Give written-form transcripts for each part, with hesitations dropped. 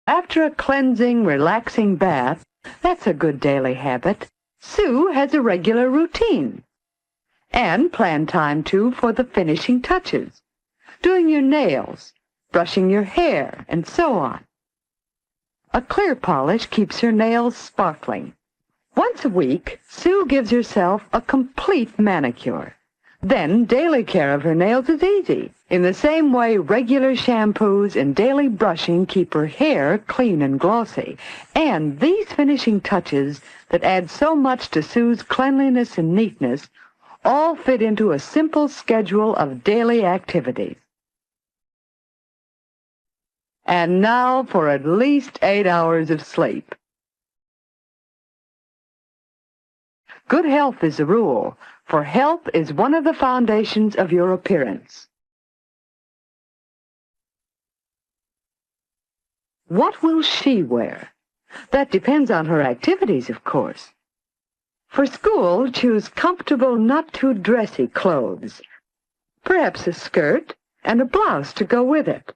After a cleansing, relaxing bath, that's a good daily habit, Sue has a regular routine. And planned time, too, for the finishing touches, doing your nails, brushing your hair, and so on. A clear polish keeps her nails sparkling. Once a week, Sue gives herself a complete manicure. Then daily care of her nails is easy. In the same way, regular shampoos and daily brushing keep her hair clean and glossy. And these finishing touches that add so much to Sue's cleanliness and neatness all fit into a simple schedule of daily activities. And now for at least 8 hours of sleep. Good health is the rule, for health is one of the foundations of your appearance. What will she wear? That depends on her activities, of course. For school, choose comfortable, not too dressy clothes. Perhaps a skirt and a blouse to go with it.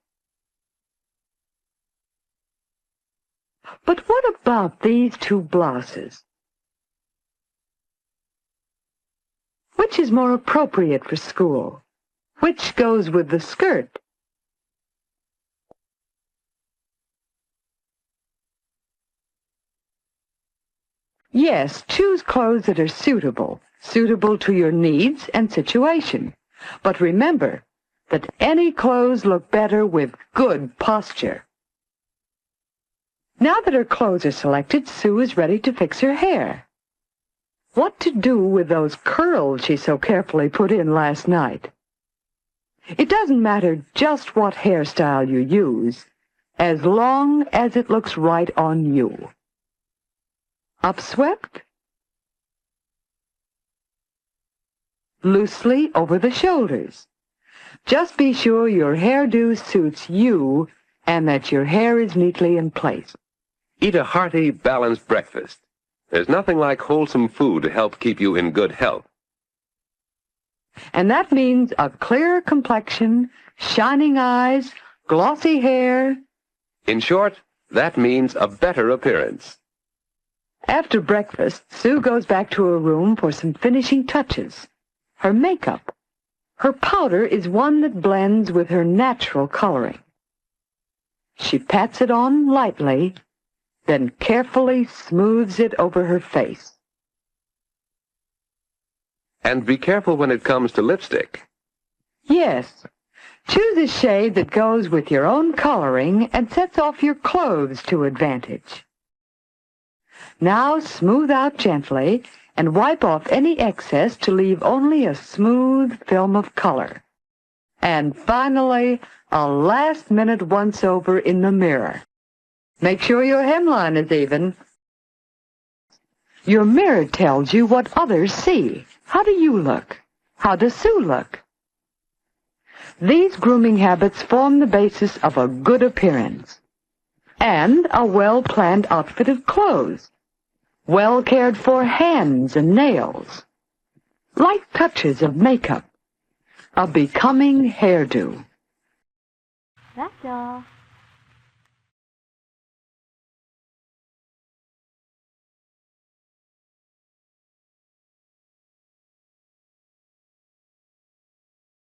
But what about these two blouses? Which is more appropriate for school? Which goes with the skirt? Yes, choose clothes that are suitable to your needs and situation. But remember that any clothes look better with good posture. Now that her clothes are selected, Sue is ready to fix her hair. What to do with those curls she so carefully put in last night? It doesn't matter just what hairstyle you use, as long as it looks right on you. Upswept? Loosely over the shoulders. Just be sure your hairdo suits you and that your hair is neatly in place. Eat a hearty, balanced breakfast. There's nothing like wholesome food to help keep you in good health. And that means a clear complexion, shining eyes, glossy hair. In short, that means a better appearance. After breakfast, Sue goes back to her room for some finishing touches. Her makeup. Her powder is one that blends with her natural coloring. She pats it on lightly, then carefully smooths it over her face. And be careful when it comes to lipstick. Yes. Choose a shade that goes with your own coloring and sets off your clothes to advantage. Now smooth out gently and wipe off any excess to leave only a smooth film of color. And finally, a last-minute once-over in the mirror. Make sure your hemline is even. Your mirror tells you what others see. How do you look? How does Sue look? These grooming habits form the basis of a good appearance and a well-planned outfit of clothes, well-cared-for hands and nails, light touches of makeup, a becoming hairdo. That's all.